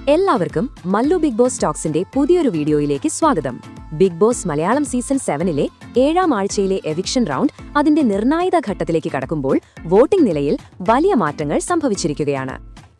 എല്ലാവർക്കും Mallu big boss ടോക്സിന്റെ പുതിയൊരു വീഡിയോയിലേക്ക് സ്വാഗതം. ബിഗ് ബോസ് മലയാളം സീസൺ 7-ലെ 7ാം ആഴ്ചയിലെ എവിക്ഷൻ റൗണ്ട് അതിന്റെ നിർണായക ഘട്ടത്തിലേക്ക് കടക്കുമ്പോൾ വോട്ടിംഗ് നിലയിൽ വലിയ മാറ്റങ്ങൾ സംഭവിച്ചിരിക്കുകയാണ്.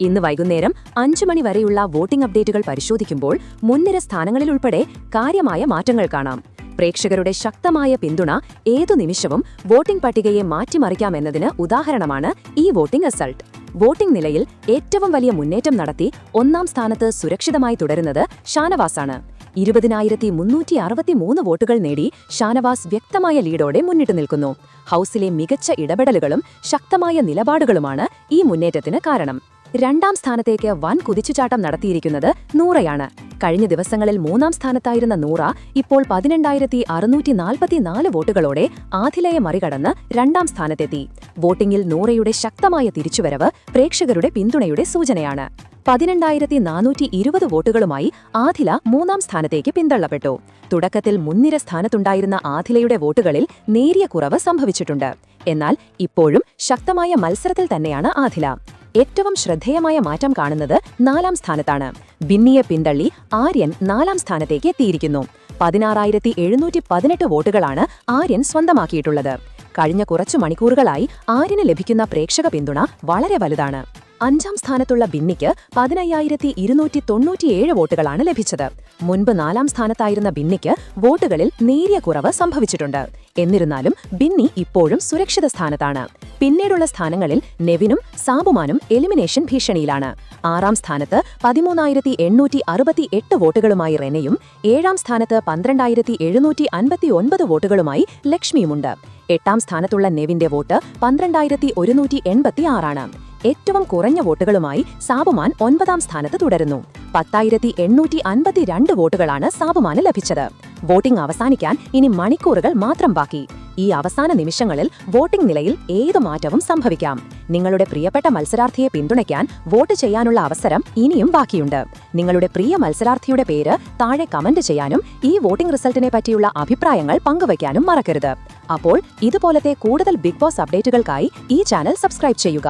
ഇന്ന് വൈകുന്നേരം 5 മണി വരെയുള്ള വോട്ടിംഗ് അപ്ഡേറ്റുകൾ പരിശോധിക്കുമ്പോൾ മുൻനിര സ്ഥാനങ്ങളിലുൾപ്പെടെ കാര്യമായ മാറ്റങ്ങൾ കാണാം. പ്രേക്ഷകരുടെ ശക്തമായ പിന്തുണ ഏതു നിമിഷവും വോട്ടിംഗ് പട്ടികയെ മാറ്റിമറിക്കാമെന്നതിന് ഉദാഹരണമാണ് ഈ വോട്ടിംഗ് റിസൾട്ട്. വോട്ടിംഗ് നിലയിൽ ഏറ്റവും വലിയ മുന്നേറ്റം നടത്തി 1ാം സ്ഥാനത്ത് സുരക്ഷിതമായി തുടരുന്നത് ഷാനവാസാണ്. 20,363 വോട്ടുകൾ നേടി ഷാനവാസ് വ്യക്തമായ ലീഡോടെ മുന്നിട്ട് നിൽക്കുന്നു. ഹൌസിലെ മികച്ച ഇടപെടലുകളും ശക്തമായ നിലപാടുകളുമാണ് ഈ മുന്നേറ്റത്തിന് കാരണം. 2ാം സ്ഥാനത്തേക്ക് വൻ കുതിച്ചുചാട്ടം നടത്തിയിരിക്കുന്നത് നൂറയാണ്. കഴിഞ്ഞ ദിവസങ്ങളിൽ 3ാം സ്ഥാനത്തായിരുന്ന നൂറ ഇപ്പോൾ 12,644 വോട്ടുകളോടെ ആദിലയെ മറികടന്ന് 2ാം സ്ഥാനത്തെത്തി. വോട്ടിംഗിൽ നൂറയുടെ ശക്തമായ തിരിച്ചുവരവ് പ്രേക്ഷകരുടെ പിന്തുണയുടെ സൂചനയാണ്. 12,420 വോട്ടുകളുമായി ആദില 3ാം സ്ഥാനത്തേക്ക് പിന്തള്ളപ്പെട്ടു. തുടക്കത്തിൽ മുൻനിര സ്ഥാനത്തുണ്ടായിരുന്ന ആദിലയുടെ വോട്ടുകളിൽ നേരിയ കുറവ് സംഭവിച്ചിട്ടുണ്ട്. എന്നാൽ ഇപ്പോഴും ശക്തമായ മത്സരത്തിൽ തന്നെയാണ് ആദില. ഏറ്റവും ശ്രദ്ധേയമായ മാറ്റം കാണുന്നത് 4ാം സ്ഥാനത്താണ്. ബിന്നിയെ പിന്തള്ളി ആര്യൻ 4ാം സ്ഥാനത്തേക്ക് എത്തിയിരിക്കുന്നു. 16,718 വോട്ടുകളാണ് ആര്യൻ സ്വന്തമാക്കിയിട്ടുള്ളത്. കഴിഞ്ഞ കുറച്ചു മണിക്കൂറുകളായി ആര്യന് ലഭിക്കുന്ന പ്രേക്ഷക പിന്തുണ വളരെ വലുതാണ്. 5ാം സ്ഥാനത്തുള്ള ബിന്നിക്ക് 15,297 വോട്ടുകളാണ് ലഭിച്ചത്. മുൻപ് 4ാം സ്ഥാനത്തായിരുന്ന ബിന്നിക്ക് വോട്ടുകളിൽ നേരിയ കുറവ് സംഭവിച്ചിട്ടുണ്ട്. എന്നിരുന്നാലും ബിന്നി ഇപ്പോഴും സുരക്ഷിത സ്ഥാനത്താണ്. പിന്നീടുള്ള സ്ഥാനങ്ങളിൽ നെവിനും സാബുമാനും എലിമിനേഷൻ ഭീഷണിയിലാണ്. 6ാം സ്ഥാനത്ത് 13,868 വോട്ടുകളുമായി റെനയും 7ാം സ്ഥാനത്ത് 12,759 വോട്ടുകളുമായി ലക്ഷ്മിയുമുണ്ട്. 8ാം സ്ഥാനത്തുള്ള നെവിന്റെ വോട്ട് 12,186 ഏറ്റവും കുറഞ്ഞ വോട്ടുകളുമായി സാബുമാൻ 9ാം സ്ഥാനത്ത് തുടരുന്നു. 10,852 വോട്ടുകളാണ് സാബുമാന് ലഭിച്ചത്. വോട്ടിംഗ് അവസാനിക്കാൻ ഇനി മണിക്കൂറുകൾ മാത്രം ബാക്കി. ഈ അവസാന നിമിഷങ്ങളിൽ വോട്ടിംഗ് നിലയിൽ ഏതു മാറ്റവും സംഭവിക്കാം. നിങ്ങളുടെ പ്രിയപ്പെട്ട മത്സരാർത്ഥിയെ പിന്തുണയ്ക്കാൻ വോട്ട് ചെയ്യാനുള്ള അവസരം ഇനിയും ബാക്കിയുണ്ട്. നിങ്ങളുടെ പ്രിയ മത്സരാർത്ഥിയുടെ പേര് താഴെ കമന്റ് ചെയ്യാനും ഈ വോട്ടിംഗ് റിസൾട്ടിനെ പറ്റിയുള്ള അഭിപ്രായങ്ങൾ പങ്കുവയ്ക്കാനും മറക്കരുത്. അപ്പോൾ ഇതുപോലത്തെ കൂടുതൽ ബിഗ് ബോസ് അപ്ഡേറ്റുകൾക്കായി ഈ ചാനൽ സബ്സ്ക്രൈബ് ചെയ്യുക.